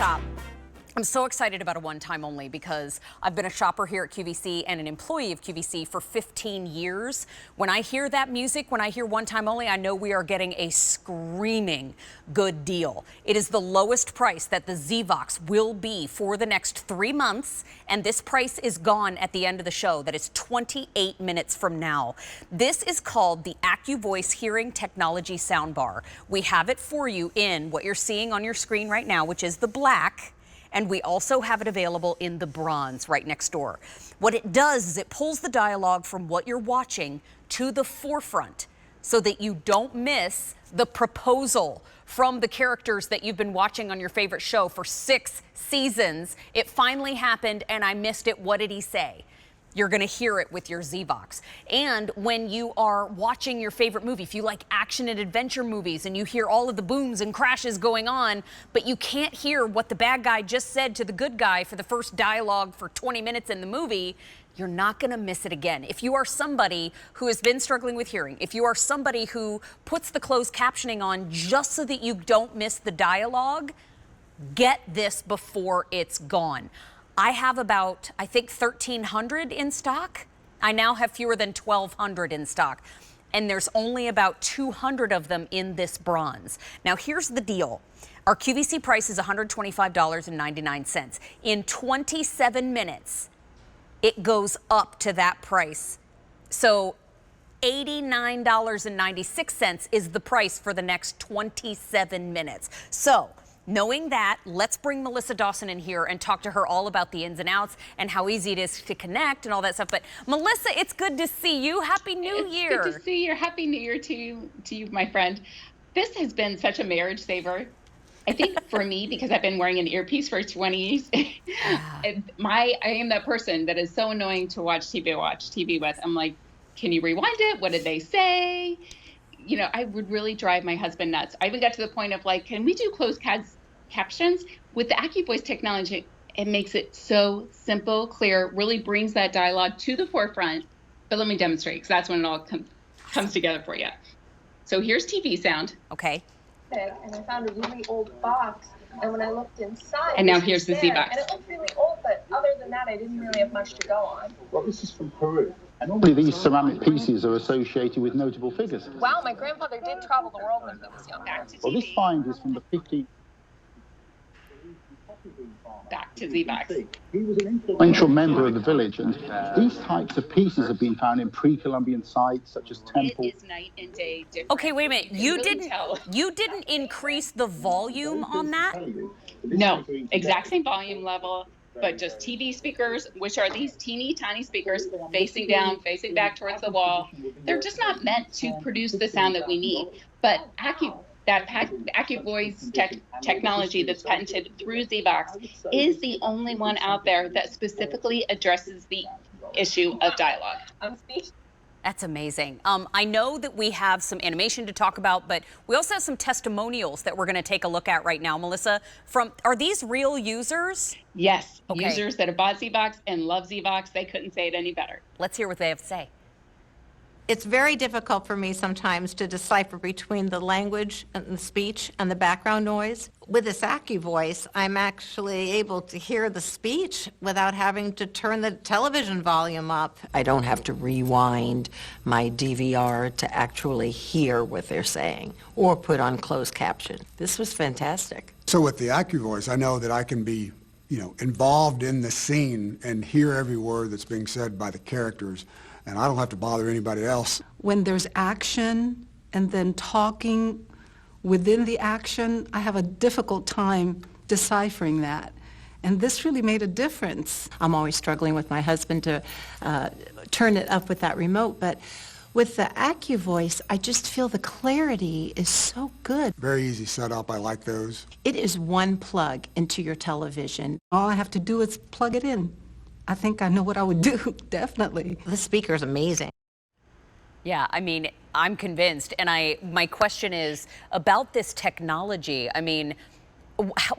top. I'm so excited about a one-time only because I've been a shopper here at QVC and an employee of QVC for 15 years. When I hear that music, when I hear one-time only, I know we are getting a screaming good deal. It is the lowest price that the ZVOX will be for the next 3 months, and this price is gone at the end of the show. That is 28 minutes from now. This is called the AccuVoice Hearing Technology Soundbar. We have it for you in what you're seeing on your screen right now, which is the black. And we also have it available in the bronze right next door. What it does is it pulls the dialogue from what you're watching to the forefront so that you don't miss the proposal from the characters that you've been watching on your favorite show for 6 seasons. It finally happened and I missed it. What did he say? You're going to hear it with your ZVOX. And when you are watching your favorite movie, if you like action and adventure movies and you hear all of the booms and crashes going on, but you can't hear what the bad guy just said to the good guy for the first dialogue for 20 minutes in the movie, you're not going to miss it again. If you are somebody who has been struggling with hearing, if you are somebody who puts the closed captioning on just so that you don't miss the dialogue, get this before it's gone. I have about, I think, 1,300 in stock. I now have fewer than 1,200 in stock. And there's only about 200 of them in this bronze. Now, here's the deal. Our QVC price is $125.99. In 27 minutes, it goes up to that price. So $89.96 is the price for the next 27 minutes. So, knowing that, let's bring Melissa Dawson in here and talk to her all about the ins and outs and how easy it is to connect and all that stuff. But Melissa, it's good to see you. Happy New Year. Good to see you. Happy New Year to you, my friend. This has been such a marriage saver. I think for me, because I've been wearing an earpiece for 20 years, I am that person that is so annoying to watch TV with. I'm like, can you rewind it? What did they say? You know, I would really drive my husband nuts. I even got to the point of like, can we do closed captions? With the AccuVoice technology, it makes it so simple, clear, really brings that dialogue to the forefront. But let me demonstrate, because that's when it all comes together for you. So here's TV sound. Okay. And I found a really old box, and when I looked inside, and now here's the ZVOX. And it looked really old, but other than that, I didn't really have much to go on. Well, this is from Peru. And normally these ceramic pieces are associated with notable figures. Wow, my grandfather did travel the world when he was young. Well, this find is from the 15th. Back to ZVOX. He was an influential member of the village, and these types of pieces have been found in pre-Columbian sites such as temples. It is night and day different. Okay, wait a minute. You didn't increase the volume on that? No, exact same volume level, but just TV speakers, which are these teeny tiny speakers facing down, facing back towards the wall. They're just not meant to produce the sound that we need. But AccuVoice technology that's patented through ZVOX is the only one out there that specifically addresses the issue of dialogue. That's amazing. I know that we have some animation to talk about, but we also have some testimonials that we're going to take a look at right now. Melissa, are these real users? Yes, okay. Users that have bought ZVOX and love ZVOX. They couldn't say it any better. Let's hear what they have to say. It's very difficult for me sometimes to decipher between the language and the speech and the background noise. With this AccuVoice, I'm actually able to hear the speech without having to turn the television volume up. I don't have to rewind my DVR to actually hear what they're saying or put on closed caption. This was fantastic. So with the AccuVoice, I know that I can be, involved in the scene and hear every word that's being said by the characters. And I don't have to bother anybody else. When there's action and then talking within the action, I have a difficult time deciphering that. And this really made a difference. I'm always struggling with my husband to turn it up with that remote, but with the AccuVoice, I just feel the clarity is so good. Very easy setup. I like those. It is one plug into your television. All I have to do is plug it in. I think I know what I would do, definitely. The speaker's amazing. Yeah, I mean, I'm convinced. And my question is about this technology. I mean,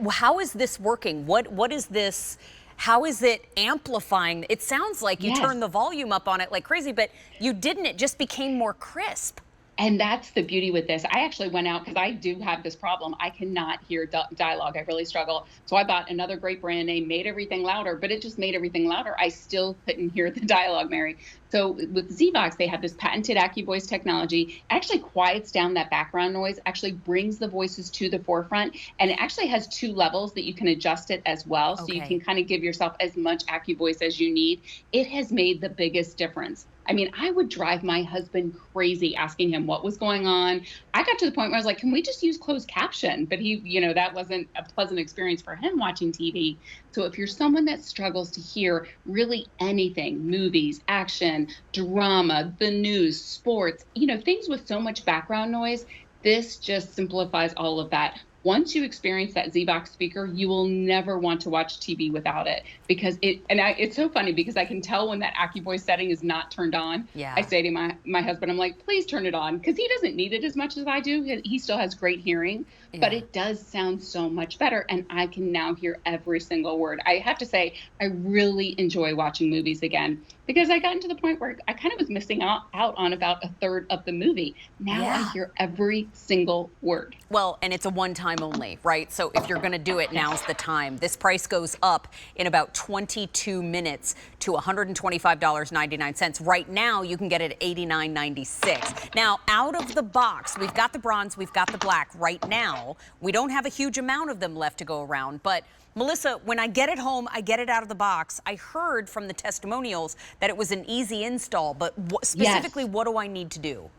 how is this working? What is this? How is it amplifying? It sounds like you turned the volume up on it like crazy, but you didn't. It just became more crisp. And that's the beauty with this. I actually went out because I do have this problem. I cannot hear dialogue. I really struggle. So I bought another great brand name, made everything louder, but it just made everything louder. I still couldn't hear the dialogue, Mary. So with ZVOX, they have this patented AccuVoice technology. It actually quiets down that background noise, actually brings the voices to the forefront, and it actually has 2 levels that you can adjust it as well. So you can kind of give yourself as much AccuVoice as you need. It has made the biggest difference. I mean, I would drive my husband crazy asking him what was going on. I got to the point where I was like, can we just use closed caption? But he, that wasn't a pleasant experience for him watching TV. So if you're someone that struggles to hear really anything, movies, action, drama, the news, sports, things with so much background noise, this just simplifies all of that. Once you experience that ZVOX speaker, you will never want to watch TV without it, because it's so funny because I can tell when that AccuVoice setting is not turned on. Yeah. I say to my husband, I'm like, please turn it on, because he doesn't need it as much as I do. He still has great hearing, but it does sound so much better, and I can now hear every single word. I have to say, I really enjoy watching movies again, because I got into the point where I kind of was missing out on about a third of the movie. Now I hear every single word. Well, and it's a one-time only, right? So if you're going to do it, now's the time. This price goes up in about 22 minutes to $125.99. Right now, you can get it at $89.96. Now, out of the box, we've got the bronze, we've got the black. Right now, we don't have a huge amount of them left to go around, but Melissa, when I get it home, I get it out of the box. I heard from the testimonials that it was an easy install, but specifically, what do I need to do?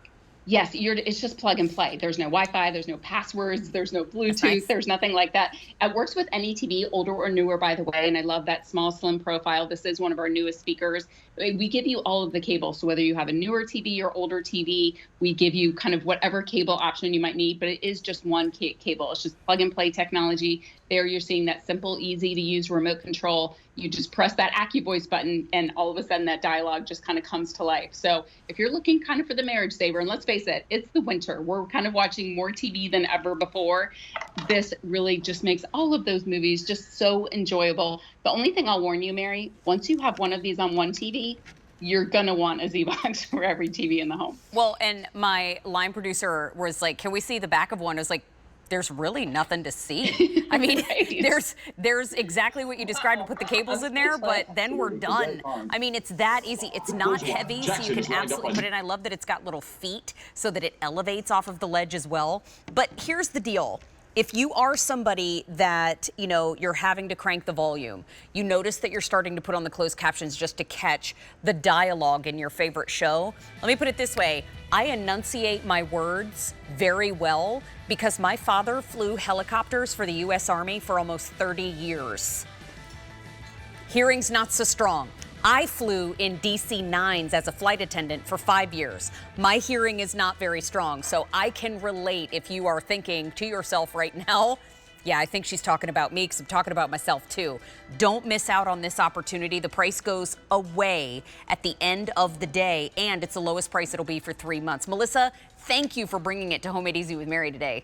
Yes, it's just plug and play. There's no Wi-Fi, there's no passwords, there's no Bluetooth, there's nothing like that. It works with any TV, older or newer, by the way, and I love that small, slim profile. This is one of our newest speakers. We give you all of the cables, so whether you have a newer TV or older TV, we give you kind of whatever cable option you might need, but it is just one cable. It's just plug and play technology. There you're seeing that simple, easy to use remote control. You just press that AccuVoice button, and all of a sudden that dialogue just kind of comes to life. So if you're looking kind of for the marriage saver, and let's face it, it's the winter. We're kind of watching more TV than ever before. This really just makes all of those movies just so enjoyable. The only thing I'll warn you, Mary, once you have one of these on one TV, you're going to want a ZVOX for every TV in the home. Well, and my line producer was like, can we see the back of one? I was like, there's really nothing to see. I mean, there's exactly what you described, to put the cables in there, but then we're done. I mean, it's that easy. It's not heavy, so you can absolutely put it in. I love that it's got little feet so that it elevates off of the ledge as well. But here's the deal. If you are somebody that, you're having to crank the volume, you notice that you're starting to put on the closed captions just to catch the dialogue in your favorite show. Let me put it this way. I enunciate my words very well because my father flew helicopters for the U.S. Army for almost 30 years. Hearing's not so strong. I flew in DC-9s as a flight attendant for 5 years. My hearing is not very strong, so I can relate if you are thinking to yourself right now, yeah, I think she's talking about me because I'm talking about myself too. Don't miss out on this opportunity. The price goes away at the end of the day, and it's the lowest price it'll be for 3 months. Melissa, thank you for bringing it to Home Made Easy with Mary today.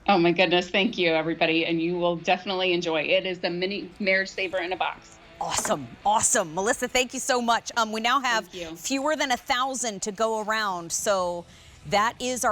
Oh my goodness, thank you everybody, and you will definitely enjoy it. It is the mini marriage saver in a box. Awesome. Awesome. Melissa, thank you so much. We now have fewer than 1,000 to go around. So that is our